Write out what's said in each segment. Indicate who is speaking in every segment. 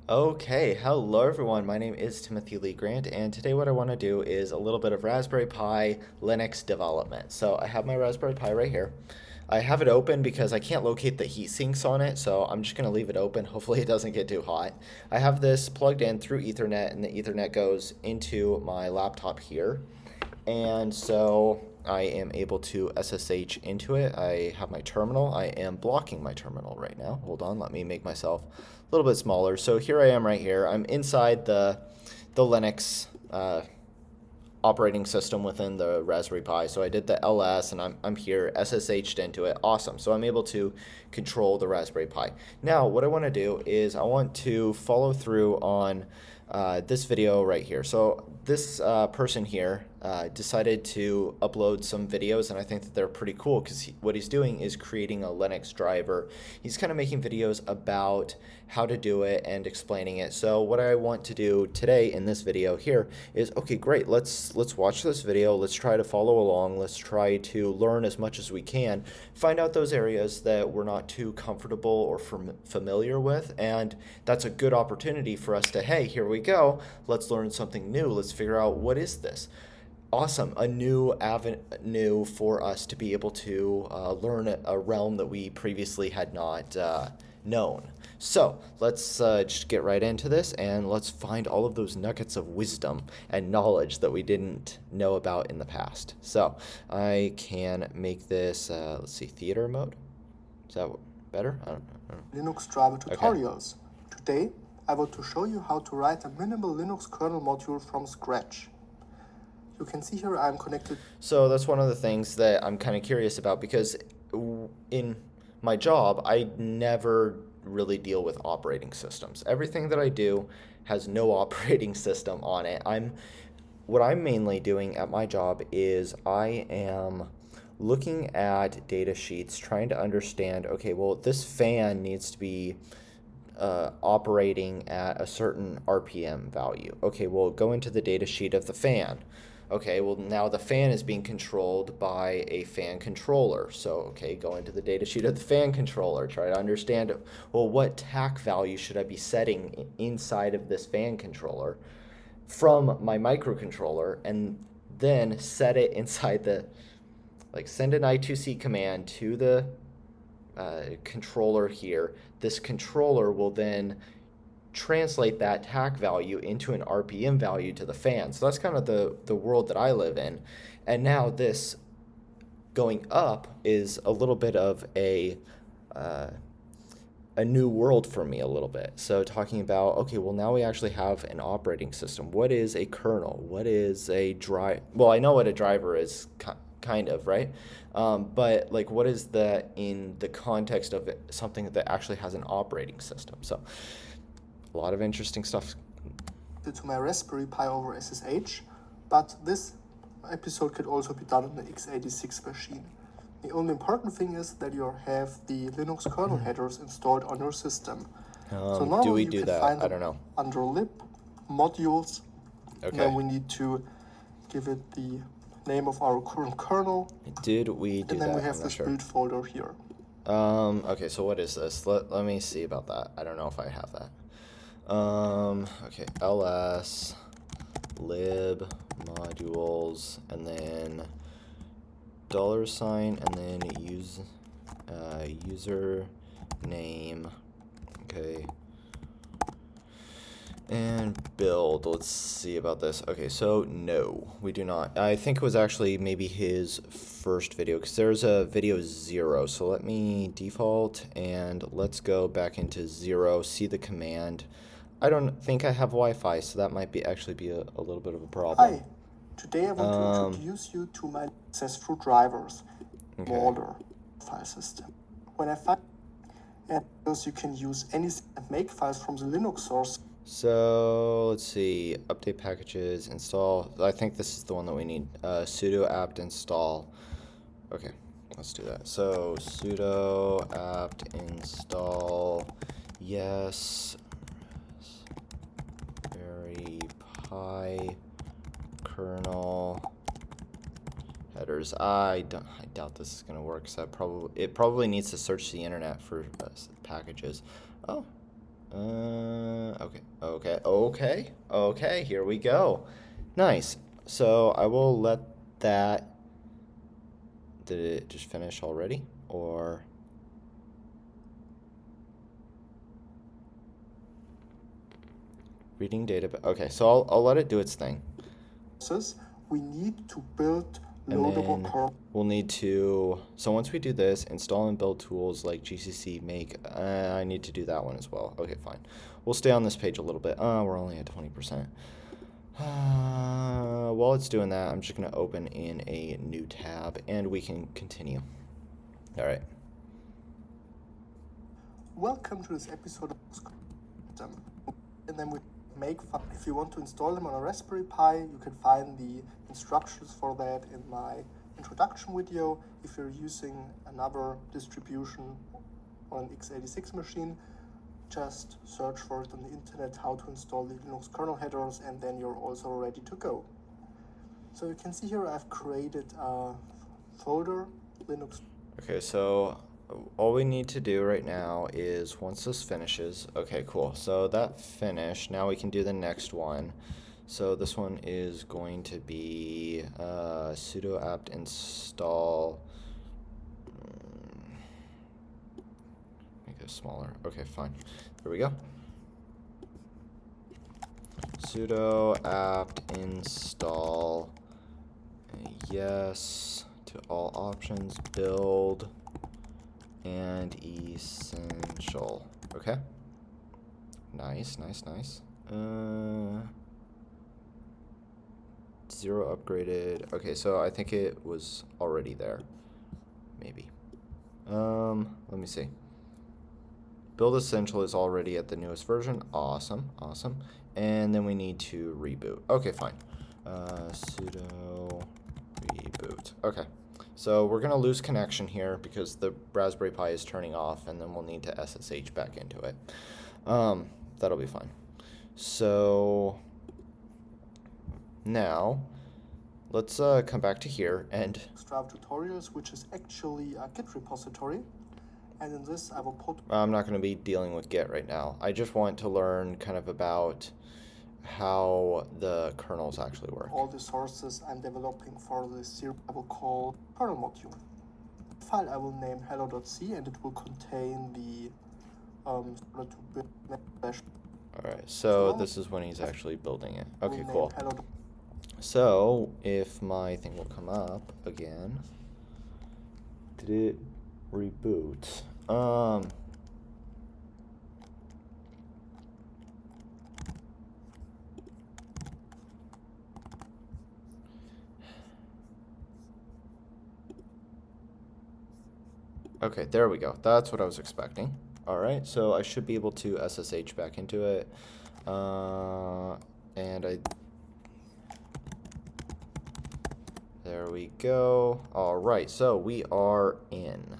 Speaker 1: Okay, hello everyone. My name is Timothy Lee Grant, and today what I want to do is a little bit of Raspberry Pi Linux development. So I have my Raspberry Pi right here. I have it open because I can't locate the heat sinks on it, so I'm just going to leave it open. Hopefully it doesn't get too hot. I have this plugged in through Ethernet, and the Ethernet goes into my laptop here. And so I am able to SSH into it. I have my terminal. I am blocking my terminal right now. Hold on, let me make myself a little bit smaller. So here I am right here. I'm inside the Linux operating system within the Raspberry Pi. So I did the ls and I'm here SSH'd into it. Awesome. So I'm able to control the Raspberry Pi. Now what I want to do is I want to follow through on this video right here. So this person here decided to upload some videos, and I think that they're pretty cool because what he's doing is creating a Linux driver. He's kind of making videos about how to do it and explaining it. So what I want to do today in this video here is, okay, great, let's watch this video, let's try to follow along, let's try to learn as much as we can, find out those areas that we're not too comfortable or familiar with, and that's a good opportunity for us to, hey, here we go, let's learn something new, let's figure out what is this. Awesome, a new avenue for us to be able to learn a realm that we previously had not known. So let's just get right into this and let's find all of those nuggets of wisdom and knowledge that we didn't know about in the past. So I can make this, let's see, theater mode. Is that better? I don't know.
Speaker 2: Linux driver
Speaker 1: Okay.
Speaker 2: tutorials. Today, I want to show you how to write a minimal Linux kernel module from scratch. You can see here I'm connected.
Speaker 1: So that's one of the things that I'm kind of curious about because in my job, I never really deal with operating systems. Everything that I do has no operating system on it. What I'm mainly doing at my job is I am looking at data sheets, trying to understand, okay, well, this fan needs to be operating at a certain RPM value. Okay, well, go into the data sheet of the fan. Okay, well, now the fan is being controlled by a fan controller. So, okay, go into the data sheet of the fan controller. Try to understand, well, what TAC value should I be setting inside of this fan controller from my microcontroller, and then set it inside send an I2C command to the controller here. This controller will then translate that TAC value into an RPM value to the fan. So that's kind of the world that I live in. And now this going up is a little bit of a new world for me a little bit. So talking about, okay, well, now we actually have an operating system. What is a kernel? What is a drive? Well, I know what a driver is, kind of, right? But like, what is that in the context of something that actually has an operating system? So a lot of interesting stuff.
Speaker 2: To my Raspberry Pi over SSH, but this episode could also be done on the x86 machine. The only important thing is that you have the Linux kernel headers installed on your system. So now
Speaker 1: Do we
Speaker 2: you
Speaker 1: do
Speaker 2: can
Speaker 1: that?
Speaker 2: find
Speaker 1: I don't know.
Speaker 2: under lib modules.
Speaker 1: Okay.
Speaker 2: And then we need to give it the name of our current kernel.
Speaker 1: Did we do
Speaker 2: and then
Speaker 1: that?
Speaker 2: we have
Speaker 1: I'm not
Speaker 2: this
Speaker 1: sure.
Speaker 2: build folder here.
Speaker 1: Okay, so what is this? Let me see about that. I don't know if I have that. Okay, ls lib modules, and then $, and then user name. Okay. And build, let's see about this. Okay, so no, we do not. I think it was actually maybe his first video, because there's a video 0. So let me default, and let's go back into 0, see the command. I don't think I have Wi-Fi, so that might actually be a little bit of a problem.
Speaker 2: Hi, today I want to introduce you to my access-through drivers, model file system. When I find those, you can use any and make files from the Linux source.
Speaker 1: So let's see, update packages, install. I think this is the one that we need. Sudo apt install. Okay, let's do that. So sudo apt install. Yes. Raspberry kernel headers. I doubt this is gonna work. So it probably needs to search the internet for packages. Oh. Okay. Okay, here we go. Nice. So I will let that... Did it just finish already? Or... Reading data... Okay, so I'll let it do its thing.
Speaker 2: We need to build
Speaker 1: And
Speaker 2: loadable
Speaker 1: then
Speaker 2: kernel.
Speaker 1: we'll need to... So once we do this, install and build tools like GCC make... I need to do that one as well. Okay, fine. We'll stay on this page a little bit. We're only at 20%. While it's doing that, I'm just going to open in a new tab, and we can continue. All right.
Speaker 2: Welcome to this episode of them. And then we make file. If you want to install them on a Raspberry Pi, you can find the instructions for that in my introduction video. If you're using another distribution on an x86 machine, just search for it on the internet, how to install the Linux kernel headers, and then you're also ready to go. So you can see here I've created a folder, Linux.
Speaker 1: Okay, so all we need to do right now is once this finishes, okay, cool. So that finished. Now we can do the next one. So this one is going to be sudo apt install. Make it smaller. Okay, fine. There we go. Sudo apt install yes to all options, build and essential. Okay. Nice. Zero upgraded. Okay, so I think it was already there. Maybe. Let me see. Build essential is already at the newest version. Awesome. And then we need to reboot. Okay, fine. Sudo reboot. Okay. So we're going to lose connection here because the Raspberry Pi is turning off, and then we'll need to SSH back into it. That'll be fine. So now let's come back to here and...
Speaker 2: Strava tutorials, which is actually a Git repository. And in this, I will put...
Speaker 1: I'm not going to be dealing with Git right now. I just want to learn kind of about how the kernels actually work.
Speaker 2: All the sources I'm developing for this series I will call kernel module. The file I will name hello.c, and it will contain the
Speaker 1: Alright, so this is when he's actually building it. Okay, cool. So if my thing will come up again, did it reboot? Okay, there we go. That's what I was expecting. Alright, so I should be able to SSH back into it. And there we go. Alright, so we are in.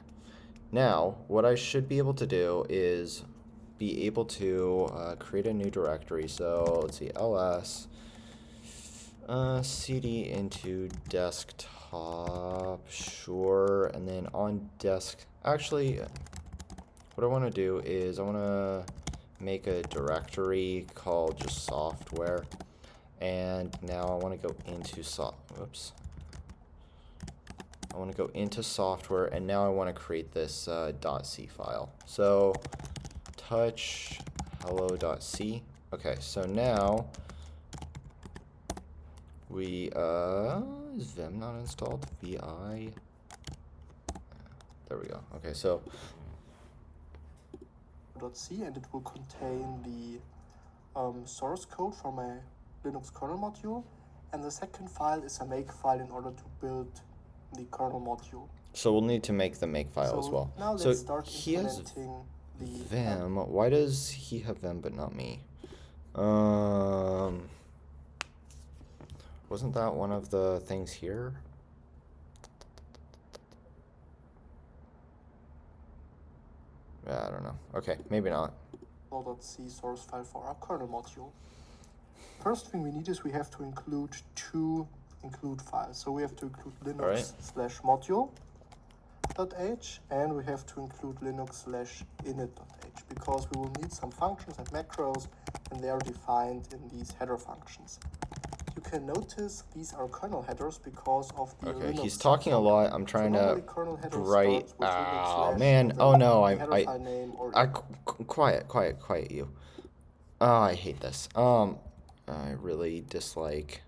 Speaker 1: Now, what I should be able to do is be able to create a new directory. So let's see, ls cd into desktop, sure, and then on actually, what I want to do is I want to make a directory called just software, and now I want to go into I want to go into software, and now I want to create this .c file. So touch hello.c. Okay, so now we is vim not installed? vi. There we go. Okay, so
Speaker 2: .c, and it will contain the source code for my Linux kernel module, and the second file is a make file in order to build the kernel module.
Speaker 1: So we'll need to make the make file as well.
Speaker 2: Now let's start implementing the
Speaker 1: vim. Why does he have vim but not me? Wasn't that one of the things here? I don't know. Okay, maybe not.
Speaker 2: .c source file for our kernel module. First thing we need is we have to include two include files. So we have to include linux/module.h, and we have to include linux/init.h, because we will need some functions and macros and they are defined in these header functions. You can notice these are kernel headers because of the
Speaker 1: Okay,
Speaker 2: Linux
Speaker 1: he's talking a
Speaker 2: format.
Speaker 1: lot. I'm trying
Speaker 2: normally
Speaker 1: to
Speaker 2: kernel header
Speaker 1: write.
Speaker 2: starts with Linux
Speaker 1: Oh
Speaker 2: slash
Speaker 1: man!
Speaker 2: and
Speaker 1: Oh
Speaker 2: then
Speaker 1: no!
Speaker 2: the header file name or
Speaker 1: Quiet you. Oh, I hate this. I really dislike.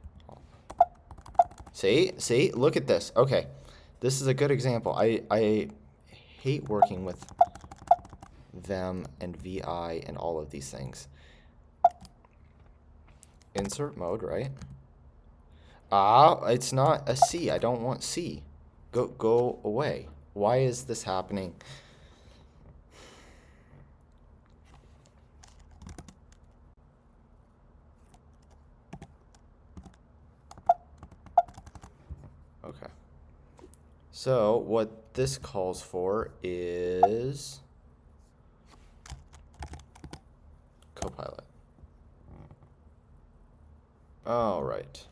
Speaker 1: See, look at this. Okay, this is a good example. I hate working with them and VI and all of these things. Insert mode, right? Ah, it's not a C. I don't want C. Go away. Why is this happening? Okay. So what this calls for is Copilot. All right.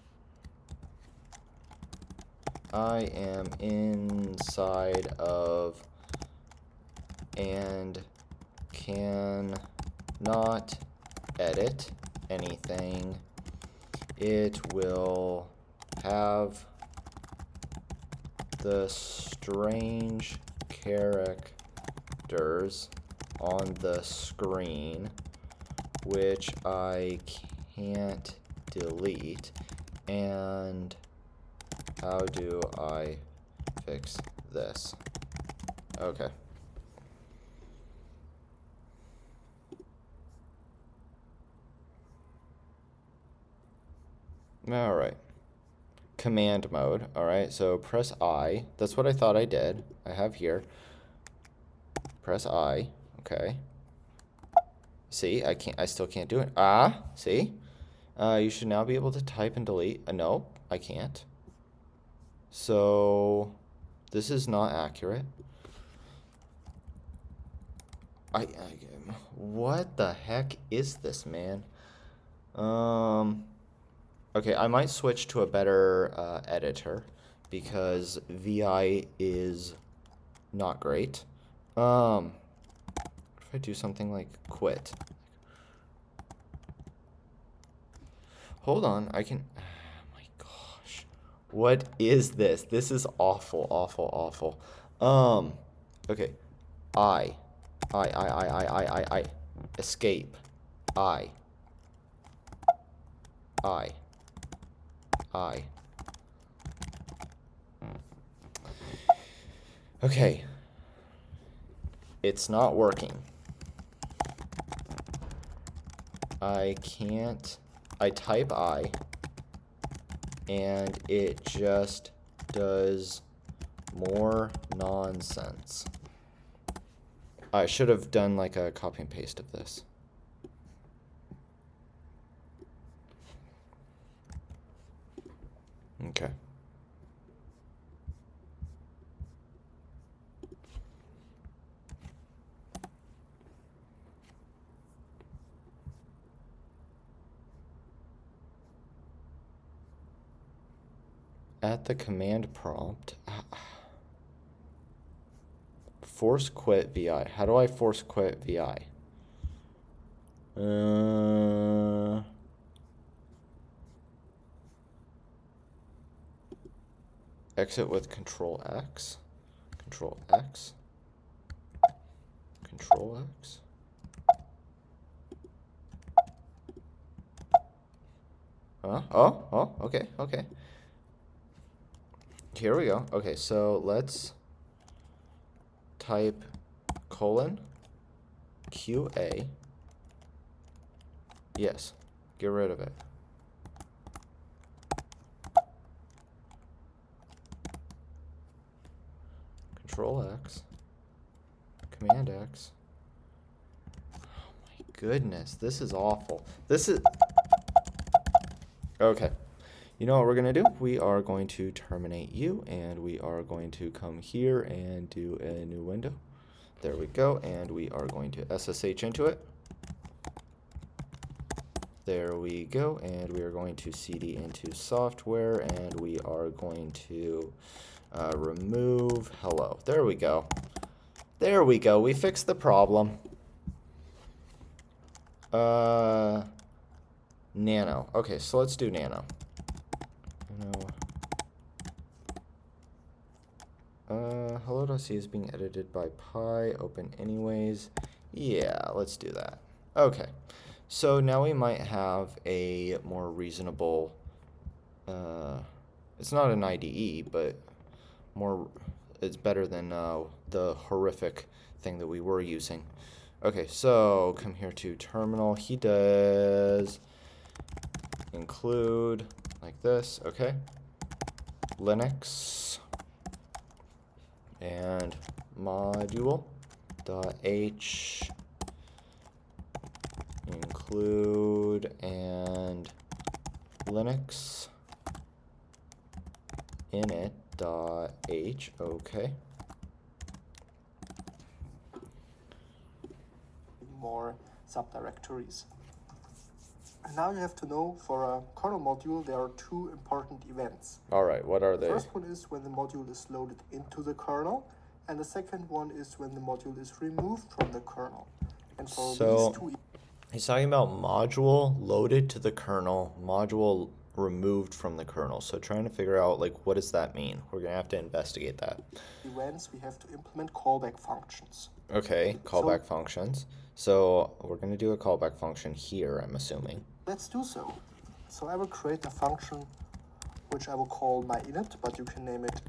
Speaker 1: I am inside of and cannot edit anything. It will have the strange characters on the screen, which I can't delete. And how do I fix this? Okay. All right. Command mode. All right. So press I. That's what I thought I did. I have here. Press I. Okay. See, I still can't do it. Ah, see? You should now be able to type and delete. No, I can't. So this is not accurate. What the heck is this, man? Okay, I might switch to a better editor because VI is not great. What if I do something like quit? Hold on, I can. Oh my gosh, what is this? This is awful, awful, awful. Okay, I, escape, I. Okay, it's not working. I can't. I type I, and it just does more nonsense. I should have done like a copy and paste of this. Okay. At the command prompt, force quit VI. How do I force quit VI? Exit with Control X. Control X. Control X. Oh, okay. Here we go. Okay, so let's type colon QA. Yes, get rid of it. Control X. Command X. Oh my goodness, this is awful. This is... Okay. You know what we're going to do? We are going to terminate you, and we are going to come here and do a new window. There we go, and we are going to SSH into it. There we go, and we are going to CD into software, and we are going to remove hello. There we go. There we go. We fixed the problem. Nano. Okay, so let's do nano. Hello.c is being edited by Pi. Open anyways. Yeah, let's do that. Okay, so now we might have a more reasonable. It's not an IDE, but it's better than the horrific thing that we were using. Okay, so come here to terminal. He does include like this. Okay, Linux and module.h include and Linux init.h. Okay.
Speaker 2: More subdirectories. And now you have to know for a kernel module there are two important events.
Speaker 1: All right, what are
Speaker 2: The
Speaker 1: they?
Speaker 2: first one is when the module is loaded into the kernel, and the second one is when the module is removed from the kernel. And for these two,
Speaker 1: he's talking about module loaded to the kernel, module removed from the kernel. So trying to figure out like what does that mean? We're gonna have to investigate that.
Speaker 2: events we have to implement callback functions.
Speaker 1: Okay, callback functions. So we're gonna do a callback function here, I'm assuming.
Speaker 2: Let's do so. So I will create a function which I will call my init, but you can name it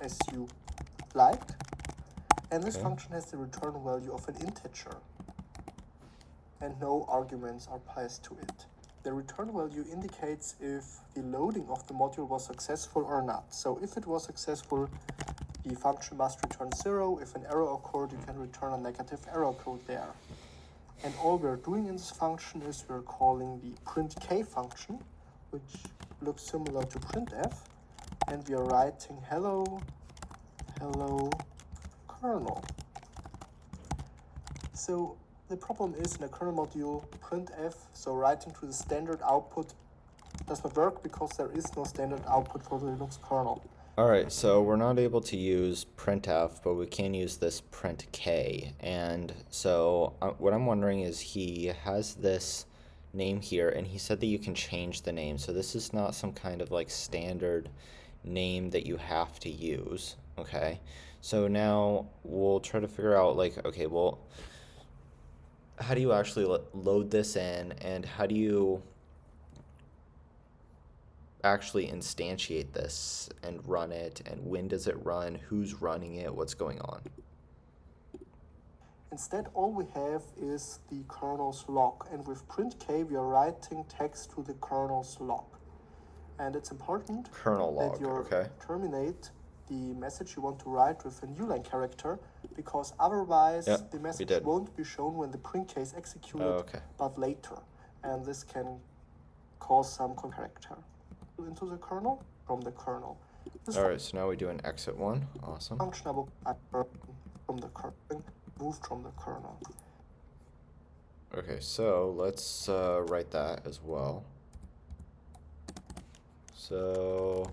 Speaker 2: as you like. And this function has the return value of an integer, and no arguments are passed to it. The return value indicates if the loading of the module was successful or not. So if it was successful, the function must return 0. If an error occurred, you can return a negative error code there. And all we're doing in this function is we're calling the printk function, which looks similar to printf, and we are writing hello kernel. So the problem is in a kernel module, printf, so writing to the standard output does not work because there is no standard output for the Linux kernel.
Speaker 1: All right, so we're not able to use printf, but we can use this printk. And so what I'm wondering is he has this name here, and he said that you can change the name. So this is not some kind of like standard name that you have to use, okay? So now we'll try to figure out like, okay, well, how do you actually load this in, and how do you actually instantiate this and run it, and when does it run, who's running it, what's going on?
Speaker 2: Instead, all we have is the kernel's log, and with printk we are writing text to the kernel's log. And it's important
Speaker 1: Kernel log,
Speaker 2: that you
Speaker 1: okay.
Speaker 2: terminate the message you want to write with a new line character, because otherwise the message won't be shown when the print case executed, but later. And this can cause some character into the kernel from the kernel.
Speaker 1: All right, so now we do an exit one. Awesome.
Speaker 2: Functionable from the kernel, moved from the kernel.
Speaker 1: Okay, so let's write that as well. So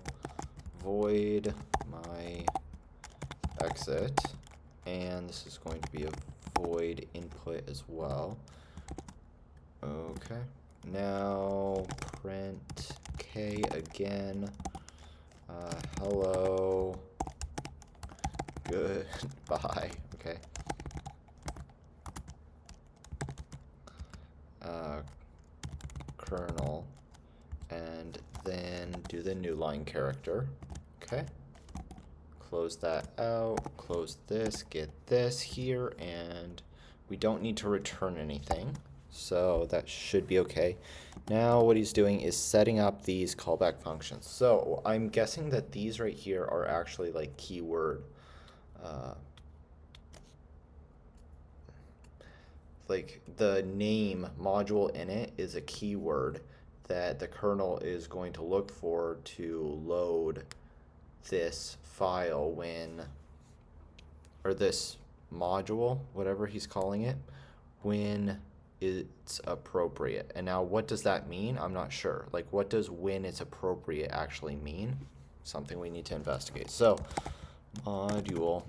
Speaker 1: void my exit, and this is going to be a void input as well. Okay, now print k again. Hello, goodbye. Okay. Kernel, and then do the new line character. Okay. Close that out, close this, get this here, and we don't need to return anything, so that should be okay. Now what he's doing is setting up these callback functions. So I'm guessing that these right here are actually like keyword, like the name module init is a keyword that the kernel is going to look for to load this file when, or this module, whatever he's calling it, when it's appropriate. And now what does that mean? I'm not sure. Like, what does when it's appropriate actually mean? Something we need to investigate. So module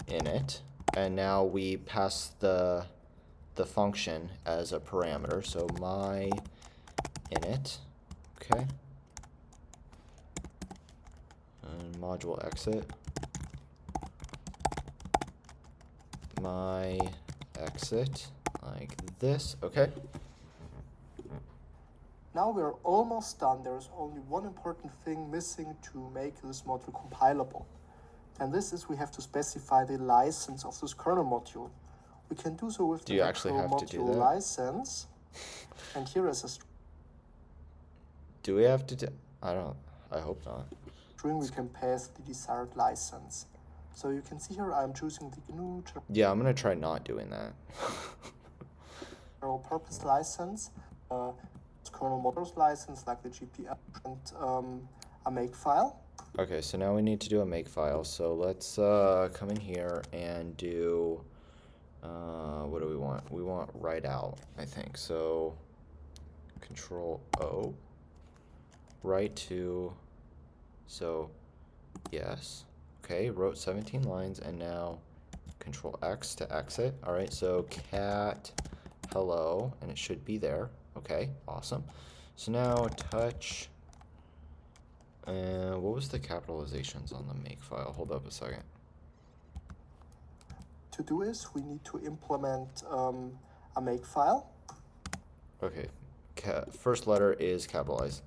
Speaker 1: init, and now we pass the the function as a parameter. So my init, okay, and module exit, my exit, like this, okay.
Speaker 2: Now we're almost done. There is only one important thing missing to make this module compilable. And this is we have to specify the license of this kernel module. We can do so with
Speaker 1: Do
Speaker 2: the
Speaker 1: you actually
Speaker 2: macro
Speaker 1: have to do
Speaker 2: module
Speaker 1: that?
Speaker 2: license. And here is a
Speaker 1: Do we have to do, I hope not.
Speaker 2: string we can pass the desired license. So you can see here I'm choosing the GNU
Speaker 1: Yeah, I'm gonna try not doing that.
Speaker 2: general purpose license, kernel modules license like the GPL, and a makefile.
Speaker 1: Okay, so now we need to do a makefile. So let's come in here and do, what do we want? We want write out, I think. So Control O, write to, so yes. Okay, wrote 17 lines, and now Control X to exit. All right, so cat hello, and it should be there. Okay, awesome. So now touch, what was the capitalizations on the makefile? Hold up a second.
Speaker 2: To do is we need to implement a makefile.
Speaker 1: Okay, first letter is capitalized.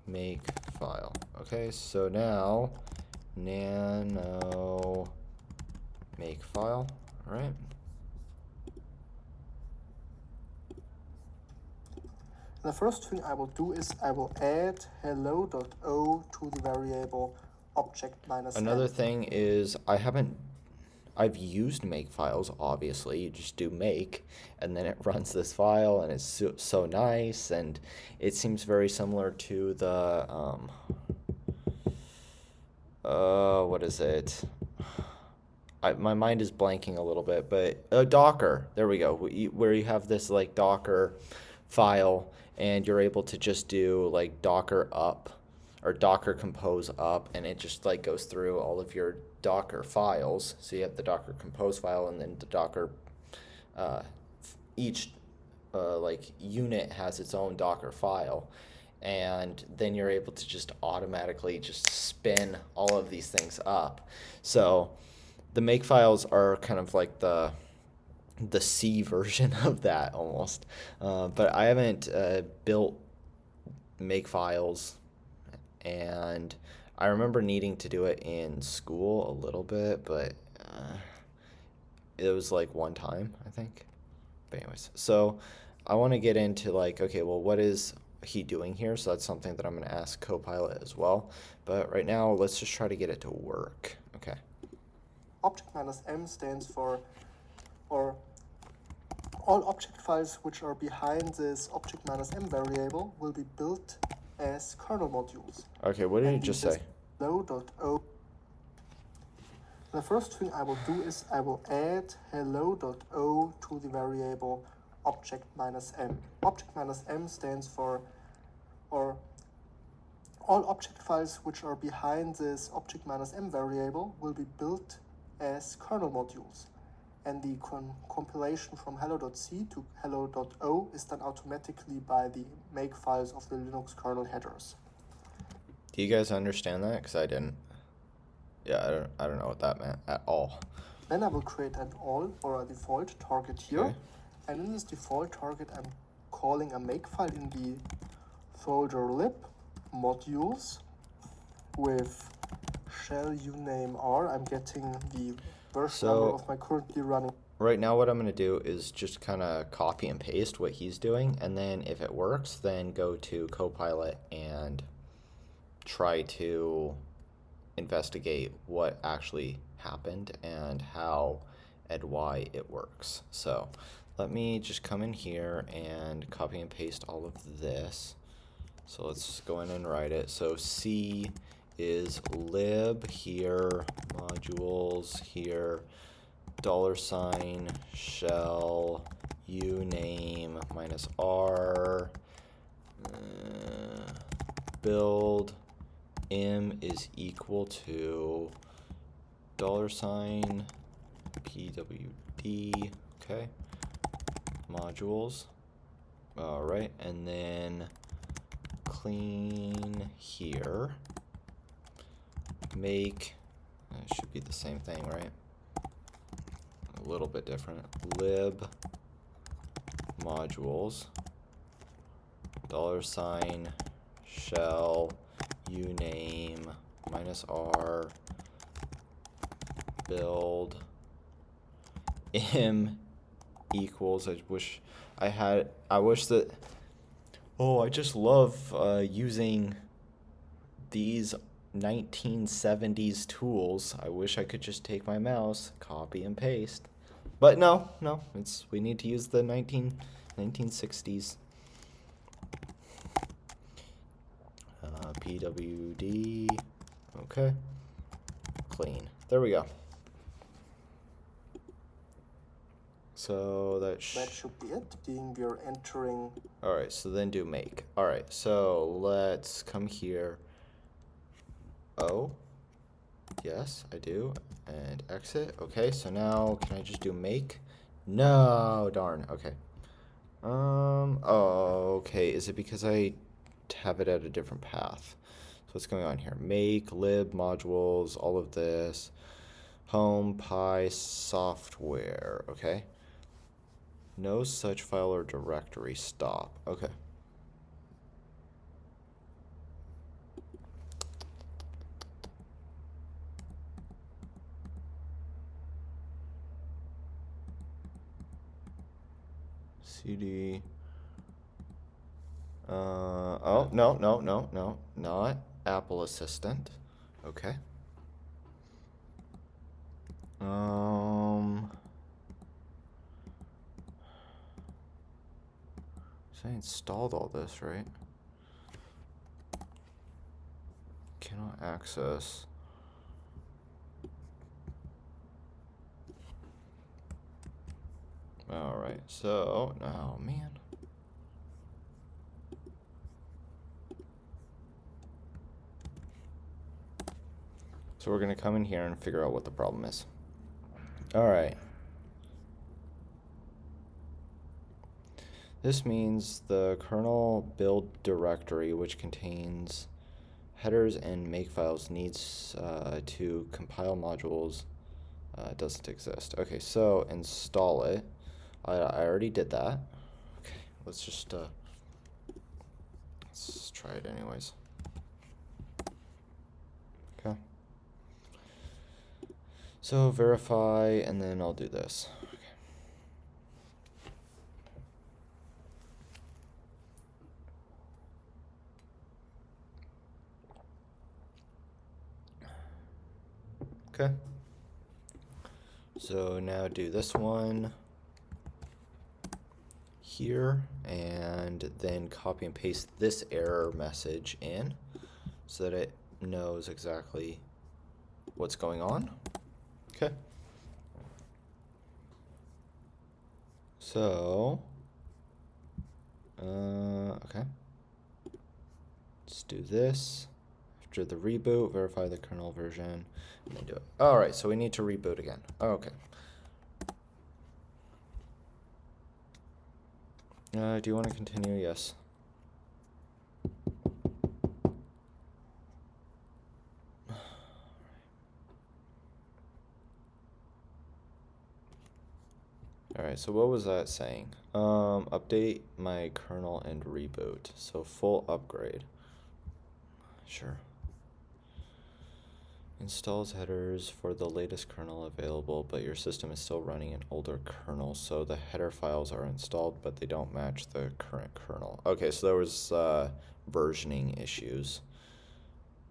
Speaker 1: Makefile. Okay, so now nano makefile. All right.
Speaker 2: The first thing I will do is I will add hello.o to the variable object minus
Speaker 1: Another
Speaker 2: n.
Speaker 1: thing is I've used makefiles, obviously. You just do make, and then it runs this file, and it's so nice, and it seems very similar to the, what is it? My mind is blanking a little bit, but Docker, there we go, where you have this like Docker file, and you're able to just do like Docker up or Docker compose up, and it just like goes through all of your Docker files. So you have the Docker compose file, and then the Docker, each like unit has its own Docker file, and then you're able to just automatically just spin all of these things up. So the makefiles are kind of like the C version of that almost, but I haven't built makefiles, and I remember needing to do it in school a little bit, but it was like one time, I think. But anyways, so I want to get into like, okay, well, what is he doing here? So that's something that I'm going to ask Copilot as well. But right now, let's just try to get it to work. Okay.
Speaker 2: Object minus m stands for, or all object files which are behind this object minus m variable will be built as kernel modules.
Speaker 1: Okay, what did it just say?
Speaker 2: Hello.o. The first thing I will do is I will add hello.o to the variable object minus m. Object minus m stands for, or all object files which are behind this object minus m variable will be built as kernel modules. And the compilation from hello.c to hello.o is done automatically by the makefiles of the Linux kernel headers.
Speaker 1: Do you guys understand that? Because I didn't. Yeah, I don't know what that meant at all.
Speaker 2: Then I will create an all or a default target here.
Speaker 1: Okay.
Speaker 2: And in this default target, I'm calling a makefile in the folder lib modules with shell uname r. I'm getting the version number of my currently running.
Speaker 1: Right now what I'm going to do is just kind of copy and paste what he's doing, and then if it works, then go to Copilot and try to investigate what actually happened and how and why it works. So let me just come in here and copy and paste all of this. So let's go in and write it. So C is lib here, modules here, $ shell uname minus r, build m is equal to $pwd, okay, modules. All right, and then clean here. Make, it should be the same thing, right? A little bit different. Lib modules, $, shell, uname, -r, build, im equals, I wish that, oh, I just love using these 1970s tools. I wish I could just take my mouse, copy and paste. But no, we need to use the 1960s. PWD, okay, clean. There we go. So that
Speaker 2: should be it, being we are entering.
Speaker 1: All right, so then do make. All right, so let's come here. Oh, yes, I do. And exit. Okay, so now can I just do make? No, darn. Okay. Oh, okay. Is it because I have it at a different path? So what's going on here? Make, lib, modules, all of this. Home, Pi, software. Okay. No such file or directory. Stop. Okay. CD. Oh, no, not Apple Assistant. Okay. So I installed all this, right? Cannot access. All right, so, oh man. So we're gonna come in here and figure out what the problem is. All right. This means the kernel build directory, which contains headers and makefiles, needs to compile modules. Doesn't exist. Okay, so install it. I already did that. Okay, let's just let's try it anyways. Okay. So verify, and then I'll do this. Okay. So now do this one here, and then copy and paste this error message in so that it knows exactly what's going on. Okay. So, okay. Let's do this. After the reboot, verify the kernel version, and then do it. All right, so we need to reboot again. Okay. Do you want to continue? Yes. Alright, so what was that saying? Update my kernel and reboot. So full upgrade. Sure. Installs headers for the latest kernel available, but your system is still running an older kernel, so the header files are installed, but they don't match the current kernel. Okay, so there was versioning issues.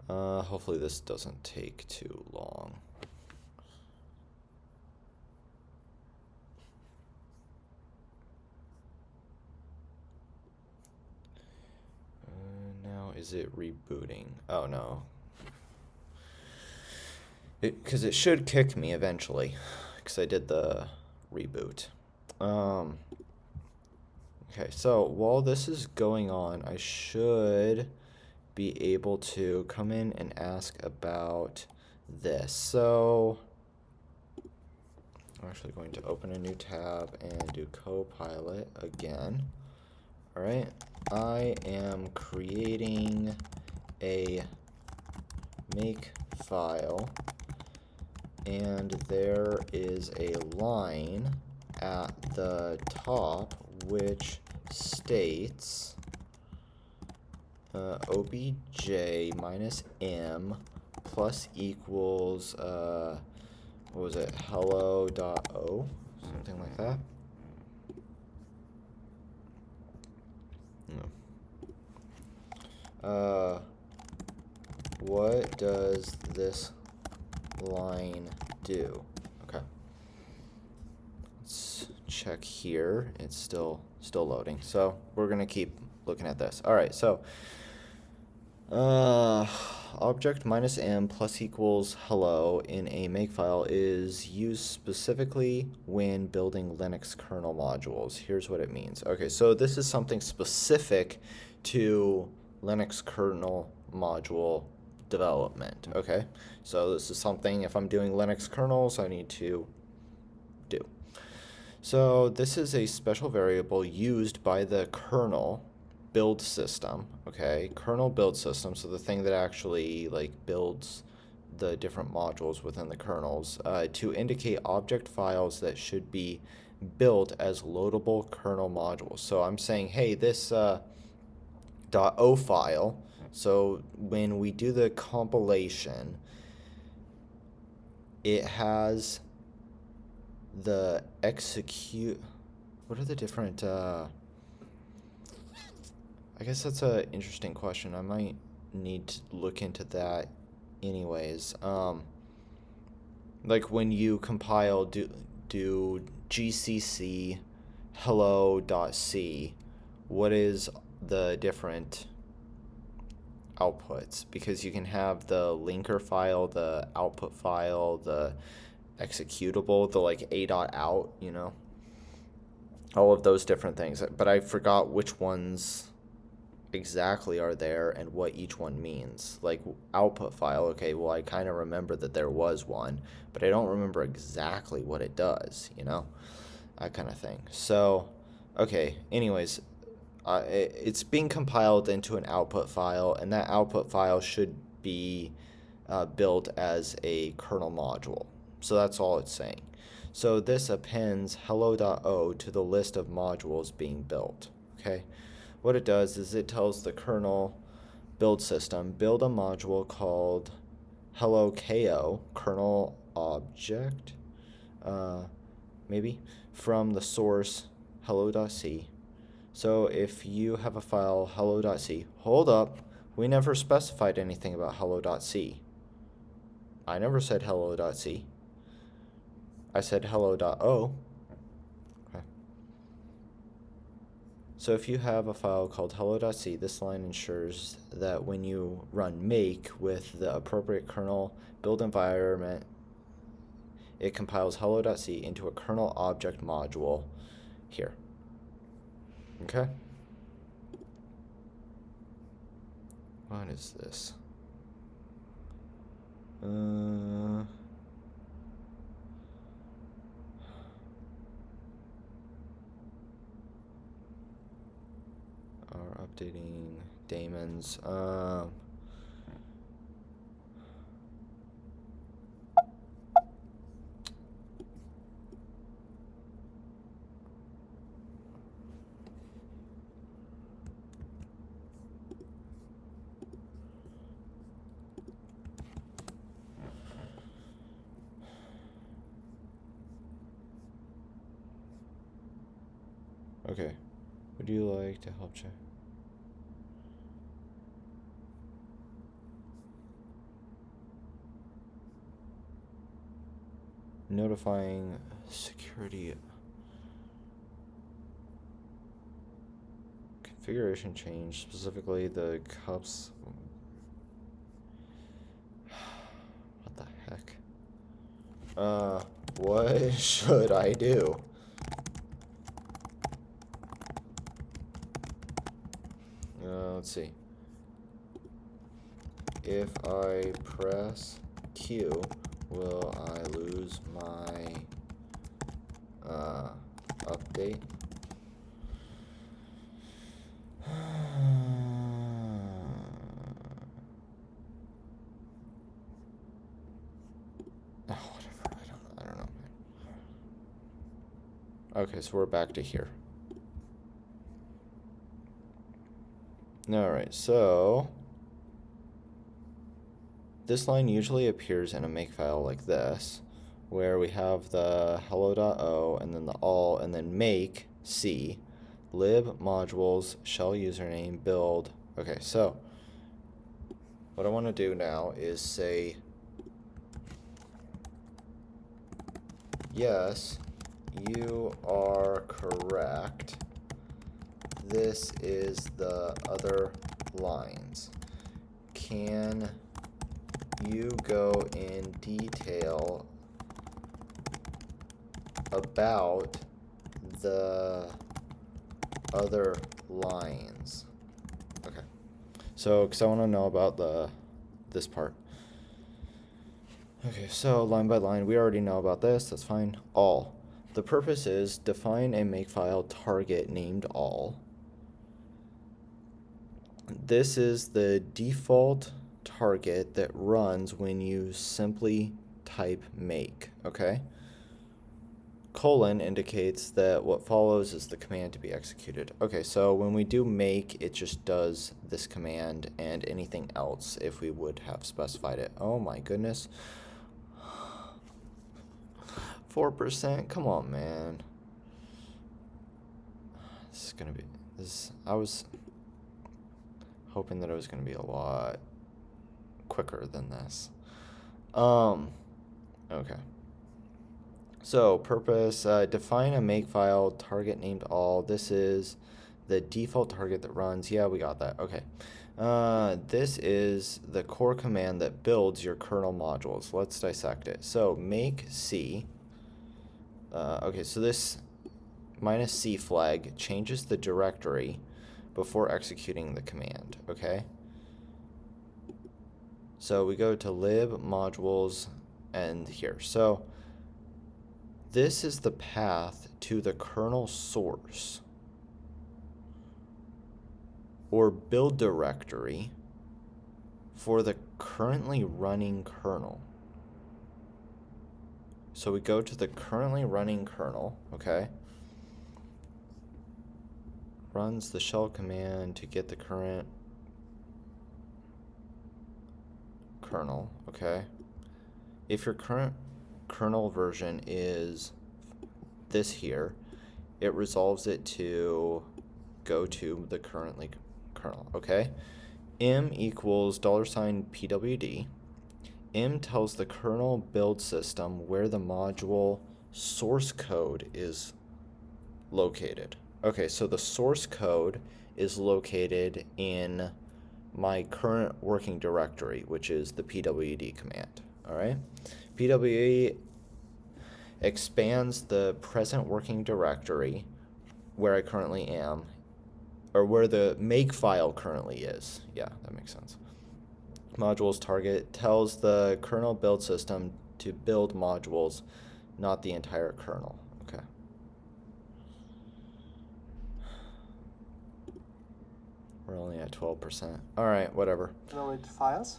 Speaker 1: Hopefully this doesn't take too long. Now is it rebooting? Oh no. Because it should kick me eventually, because I did the reboot. Okay, so while this is going on, I should be able to come in and ask about this. So, I'm actually going to open a new tab and do Copilot again. All right, I am creating a make file, and there is a line at the top which states obj minus m plus equals what was it, hello.o, something like that. No. What does this line do? Okay. Let's check here. It's still loading. So we're gonna keep looking at this. All right. So object minus m plus equals hello in a makefile is used specifically when building Linux kernel modules. Here's what it means. Okay, so this is something specific to Linux kernel module development. Okay, so this is something, if I'm doing Linux kernels, I need to do. So this is a special variable used by the kernel build system. Okay, kernel build system, so the thing that actually like builds the different modules within the kernels, to indicate object files that should be built as loadable kernel modules. So I'm saying, hey, this .o file, so when we do the compilation, it has the execute, what are the different, I guess that's an interesting question. I might need to look into that anyways. Like when you compile, do gcc hello.c, what is the different outputs? Because you can have the linker file, the output file, the executable, the like a.out, you know, all of those different things. But I forgot which ones exactly are there and what each one means. Like output file, okay, well I kind of remember that there was one, but I don't remember exactly what it does, you know, that kind of thing. So okay, anyways, it's being compiled into an output file, and that output file should be built as a kernel module. So that's all it's saying. So this appends hello.o to the list of modules being built. Okay, what it does is it tells the kernel build system, build a module called hello.ko, kernel object, maybe, from the source hello.c. So if you have a file hello.c, hold up, we never specified anything about hello.c. I never said hello.c. I said hello.o. Okay. So if you have a file called hello.c, this line ensures that when you run make with the appropriate kernel build environment, it compiles hello.c into a kernel object module here. Okay. What is this? Are updating daemons. Okay. Would you like to help check? Notifying security configuration change, specifically the cups. What the heck? What should I do? Let's see. If I press Q, will I lose my update. Oh, whatever. I don't know. Okay, so we're back to here. Alright, so this line usually appears in a makefile like this, where we have the hello.o and then the all and then make c lib modules shell username build. Okay, so what I want to do now is say yes, you are correct. This is the other lines. Can you go in detail about the other lines? Okay. So, because I want to know about this part. Okay, so line by line, we already know about this. That's fine. All. The purpose is define a makefile target named all. This is the default target that runs when you simply type make, okay? Colon indicates that what follows is the command to be executed. Okay, so when we do make, it just does this command and anything else if we would have specified it. Oh my goodness. 4%, come on, man. This is gonna be, I was hoping that it was gonna be a lot quicker than this. Okay. So purpose, define a makefile target named all. This is the default target that runs. Yeah, we got that. Okay. This is the core command that builds your kernel modules. Let's dissect it. So make C. Okay, so this -c flag changes the directory before executing the command, okay? So we go to lib modules and here. So this is the path to the kernel source or build directory for the currently running kernel. So we go to the currently running kernel, okay? Runs the shell command to get the current kernel, okay? If your current kernel version is this here, it resolves it to go to the currently kernel, okay? M equals $pwd. M tells the kernel build system where the module source code is located. Okay, so the source code is located in my current working directory, which is the pwd command, all right? Pwd expands the present working directory where I currently am, or where the makefile currently is. Yeah, that makes sense. Modules target tells the kernel build system to build modules, not the entire kernel. Okay. We're only at 12%. All right, whatever.
Speaker 2: Generate files.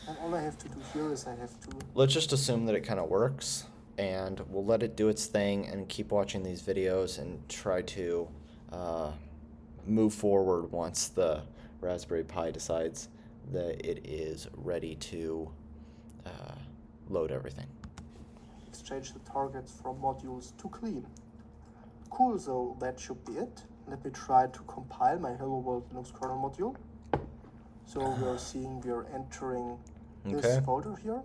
Speaker 2: And all I have to do here is I have to...
Speaker 1: Let's just assume that it kind of works, and we'll let it do its thing and keep watching these videos and try to move forward once the Raspberry Pi decides that it is ready to load everything.
Speaker 2: Exchange the targets from modules to clean. Cool, so that should be it. Let me try to compile my Hello World Linux kernel module. So we are seeing we are entering this folder here.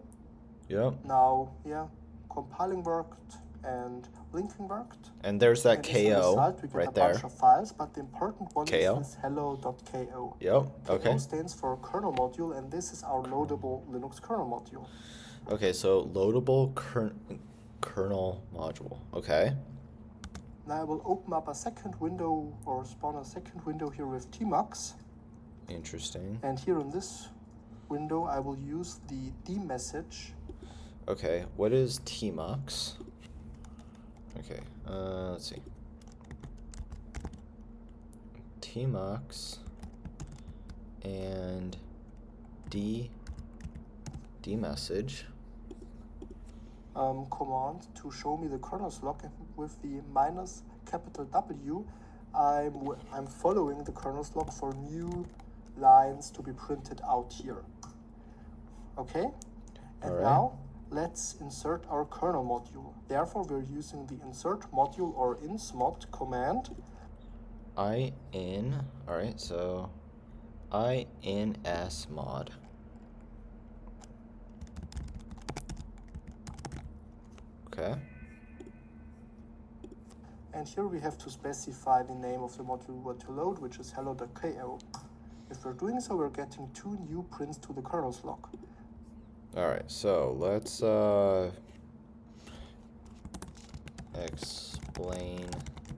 Speaker 1: Yep.
Speaker 2: Now, yeah, compiling worked and linking worked.
Speaker 1: And there's that
Speaker 2: and
Speaker 1: KO
Speaker 2: as a result, we get
Speaker 1: right
Speaker 2: a
Speaker 1: there.
Speaker 2: bunch of files, but the important one
Speaker 1: KO?
Speaker 2: is this hello.ko.
Speaker 1: Yep, okay.
Speaker 2: KO stands for kernel module, and this is our loadable Linux kernel module.
Speaker 1: Okay, so loadable kernel module. Okay.
Speaker 2: Now I will open up a second window or spawn a second window here with tmux.
Speaker 1: Interesting.
Speaker 2: And here in this window, I will use the d message.
Speaker 1: Okay, what is tmux? Okay, let's see. tmux and dmessage.
Speaker 2: Command to show me the kernel's log with the minus capital W. I'm following the kernel's log for new lines to be printed out here. Okay? And now let's insert our kernel module. Therefore, we're using the insert module or insmod command.
Speaker 1: Alright, so insmod. Okay.
Speaker 2: And here we have to specify the name of the module we want to load, which is hello.ko. If we're doing so, we're getting 2 new prints to the kernel's log.
Speaker 1: Alright, so let's explain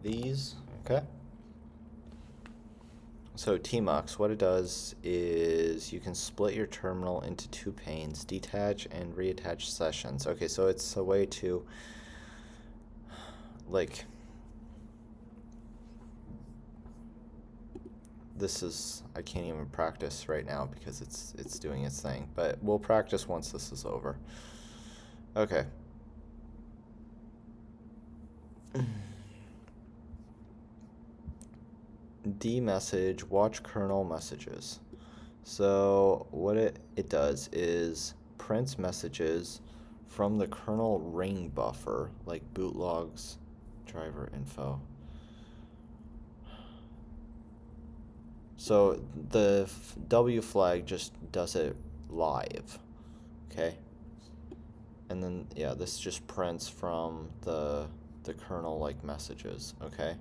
Speaker 1: these. Okay. So tmux, what it does is you can split your terminal into 2 panes, detach and reattach sessions. Okay, so it's a way to, like, this is, I can't even practice right now because it's doing its thing, but we'll practice once this is over. Okay. dmessage, watch kernel messages. So what it does is prints messages from the kernel ring buffer, like boot logs, driver info. So the W flag just does it live, okay? And then, yeah, this just prints from the kernel like messages, okay?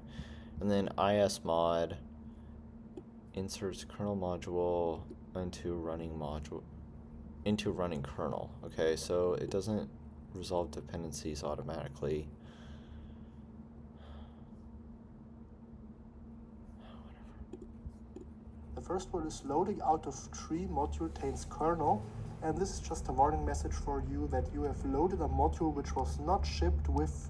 Speaker 1: And then ismod inserts kernel module into running kernel. Okay, so it doesn't resolve dependencies automatically.
Speaker 2: The first one is loading out of tree module tains kernel, and this is just a warning message for you that you have loaded a module which was not shipped with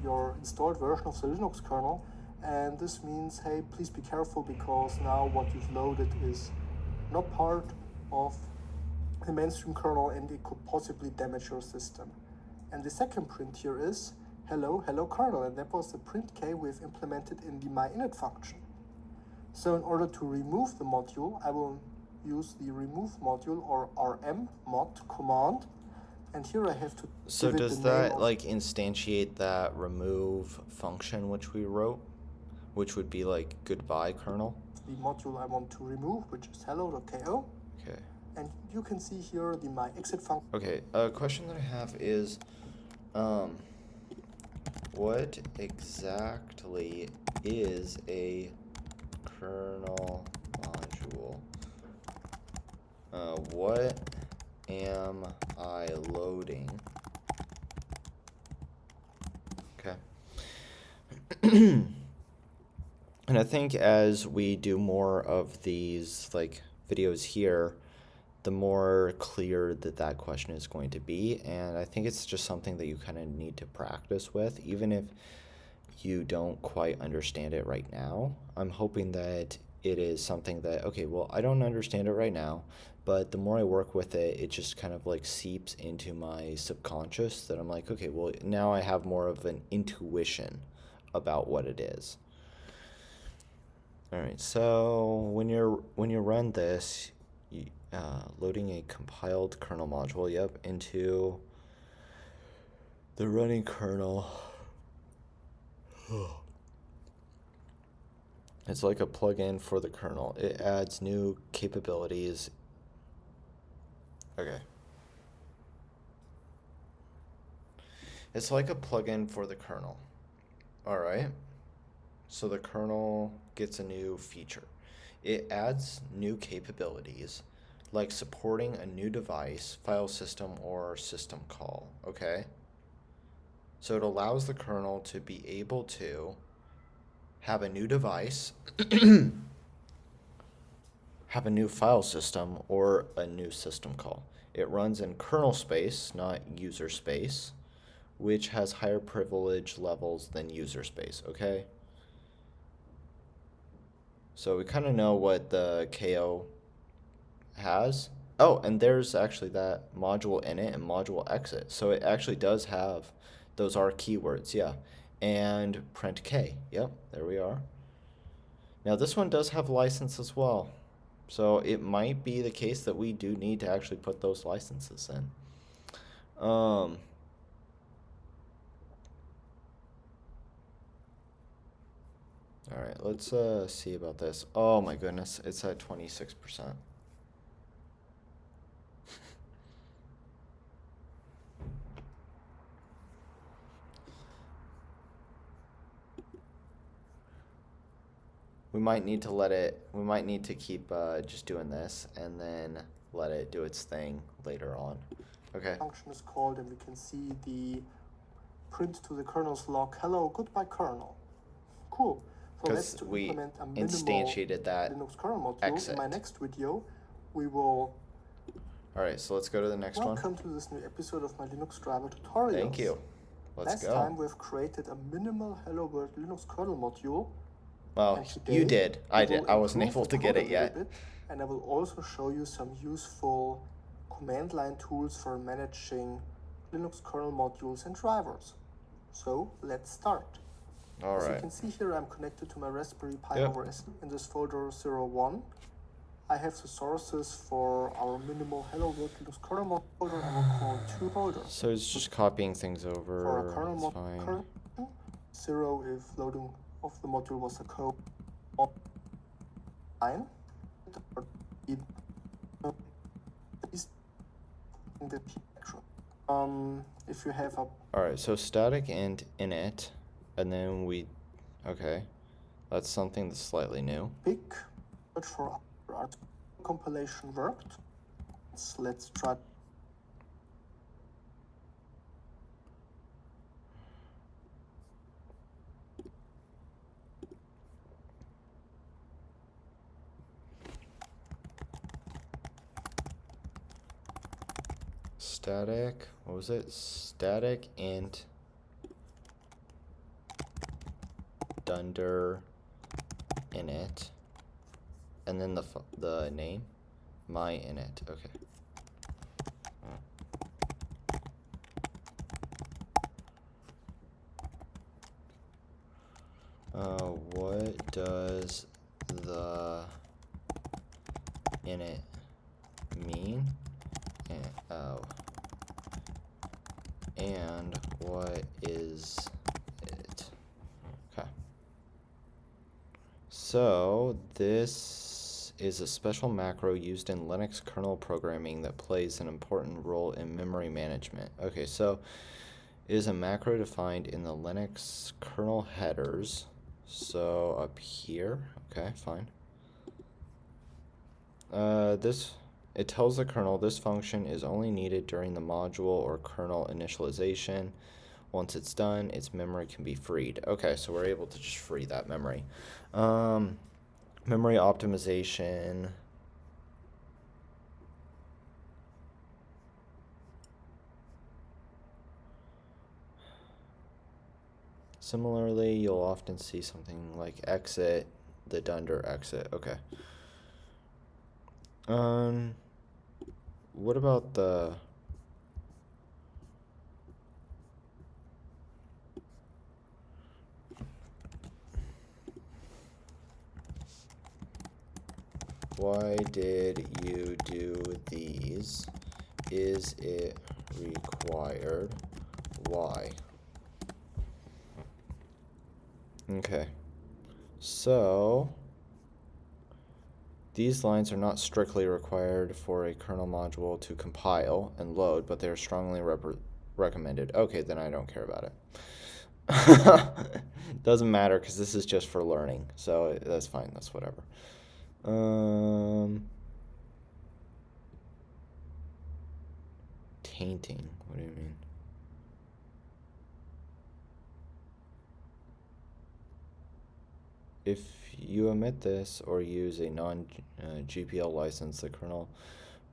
Speaker 2: your installed version of the Linux kernel. And this means, hey, please be careful because now what you've loaded is not part of the mainstream kernel and it could possibly damage your system. And the second print here is hello kernel, and that was the print K we've implemented in the myinit function. So in order to remove the module, I will use the remove module or rmmod command. And here I have to
Speaker 1: So does that like instantiate that remove function which we wrote, which would be like goodbye kernel?
Speaker 2: The module I want to remove, which is hello.ko.
Speaker 1: Okay.
Speaker 2: And you can see here the myexit function.
Speaker 1: Okay, a question that I have is, what exactly is a kernel module? What am I loading? Okay. And I think as we do more of these like videos here, the more clear that question is going to be. And I think it's just something that you kind of need to practice with, even if you don't quite understand it right now. I'm hoping that it is something that, okay, well, I don't understand it right now, but the more I work with it, it just kind of like seeps into my subconscious that I'm like, okay, well, now I have more of an intuition about what it is. All right, so when you run this, loading a compiled kernel module, yep, into the running kernel. It's like a plugin for the kernel. It adds new capabilities. Okay. It's like a plugin for the kernel. All right. So the kernel gets a new feature. It adds new capabilities, like supporting a new device, file system, or system call, okay? So it allows the kernel to be able to have a new device, have a new file system, or a new system call. It runs in kernel space, not user space, which has higher privilege levels than user space, okay? So we kind of know what the KO has. Oh, and there's actually that module init and module exit. So it actually does have, those are keywords, yeah. And print K, yep, there we are. Now this one does have license as well. So it might be the case that we do need to actually put those licenses in. All right, let's see about this. Oh my goodness, it's at 26%. We might need to keep just doing this and then let it do its thing later on. Okay.
Speaker 2: Function is called, and we can see the print to the kernel's log, hello, goodbye kernel. Cool. So let's
Speaker 1: Because we
Speaker 2: implement a minimal
Speaker 1: instantiated that
Speaker 2: Linux kernel module.
Speaker 1: exit.
Speaker 2: In my next video, we will.
Speaker 1: All right, so let's go to the next one.
Speaker 2: Welcome to this new episode of my Linux driver tutorials.
Speaker 1: Thank you. Let's go.
Speaker 2: Last time we've created a minimal Hello World Linux kernel module.
Speaker 1: Well, you did. I did. I wasn't able to get it yet.
Speaker 2: And I will also show you some useful command line tools for managing Linux kernel modules and drivers. So let's start.
Speaker 1: All
Speaker 2: As
Speaker 1: right.
Speaker 2: you can see here, I'm connected to my Raspberry Pi
Speaker 1: Yep.
Speaker 2: over S in this folder 01. I have the sources for our minimal Hello World Linux kernel mod folder. I will call 2 folders.
Speaker 1: So it's just copying things over.
Speaker 2: For a kernel
Speaker 1: It's
Speaker 2: mod,
Speaker 1: fine.
Speaker 2: 0 if loading of the module was a code 9. If you have a
Speaker 1: All right, so static int init, and then okay, that's something that's slightly new.
Speaker 2: big but for our compilation worked, let's try.
Speaker 1: Static, what was it? Static int dunder init, and then the name, my init. Okay. What does the init mean? And what is it? Okay. So this is a special macro used in Linux kernel programming that plays an important role in memory management. Okay, so it is a macro defined in the Linux kernel headers. So up here, okay, fine. It tells the kernel this function is only needed during the module or kernel initialization. Once it's done, its memory can be freed. Okay, so we're able to just free that memory. Memory optimization. Similarly, you'll often see something like exit, the dunder exit. Okay. What about the why did you do these? Is it required? Why? Okay. So these lines are not strictly required for a kernel module to compile and load, but they are strongly recommended. Okay, then I don't care about it. Doesn't matter because this is just for learning, so that's fine. That's whatever. Tainting. What do you mean? If you omit this or use a non-GPL license, the kernel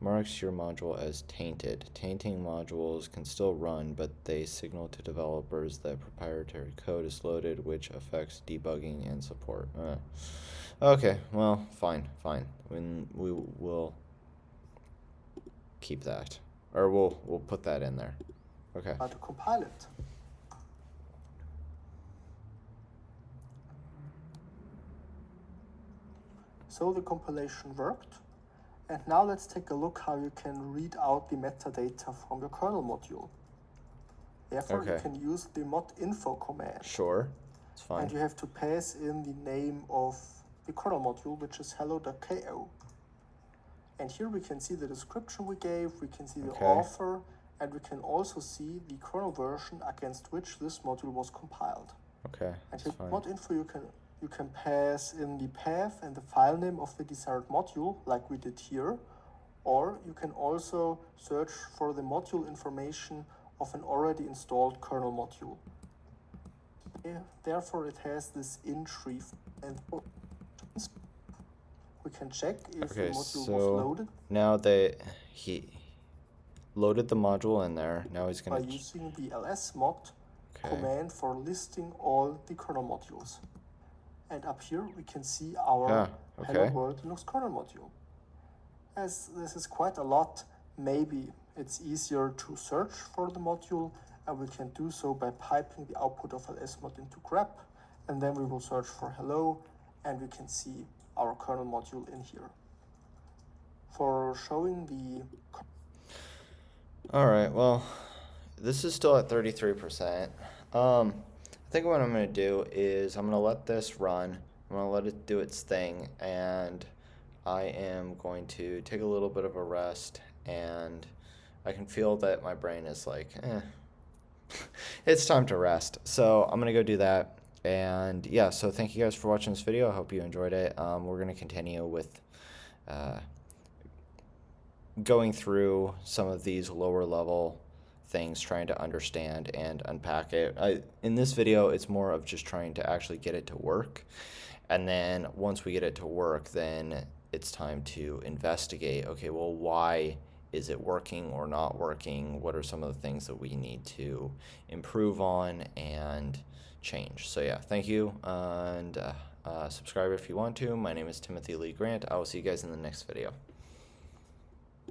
Speaker 1: marks your module as tainted. Tainting modules can still run, but they signal to developers that proprietary code is loaded, which affects debugging and support. Okay, well, fine. We will keep that, or we'll put that in there. Okay.
Speaker 2: To compile it. So the compilation worked. And now let's take a look how you can read out the metadata from your kernel module. Therefore, you can use the modinfo command.
Speaker 1: Sure, it's fine.
Speaker 2: And you have to pass in the name of the kernel module, which is hello.ko. And here we can see the description we gave, we can see the author, and we can also see the kernel version against which this module was compiled.
Speaker 1: Okay,
Speaker 2: and here modinfo you can pass in the path and the file name of the desired module, like we did here, or you can also search for the module information of an already installed kernel module. Therefore, it has this in-tree, and we can check if the module was loaded.
Speaker 1: Now he loaded the module in there. Now he's going to
Speaker 2: by using the lsmod command for listing all the kernel modules. And up here we can see our Hello World Linux kernel module. As this is quite a lot, maybe it's easier to search for the module, and we can do so by piping the output of lsmod into grep, and then we will search for hello, and we can see our kernel module in here. For showing the...
Speaker 1: Alright, well, this is still at 33%. I think what I'm going to do is I'm going to let this run. I'm going to let it do its thing, and I am going to take a little bit of a rest, and I can feel that my brain is like, it's time to rest. So I'm going to go do that. And yeah, so thank you guys for watching this video. I hope you enjoyed it. We're going to continue with going through some of these lower level things, trying to understand and unpack it. In this video, it's more of just trying to actually get it to work. And then once we get it to work, then it's time to investigate, okay, well, why is it working or not working? What are some of the things that we need to improve on and change? So yeah, thank you, and subscribe if you want to. My name is Timothy Lee Grant. I will see you guys in the next video.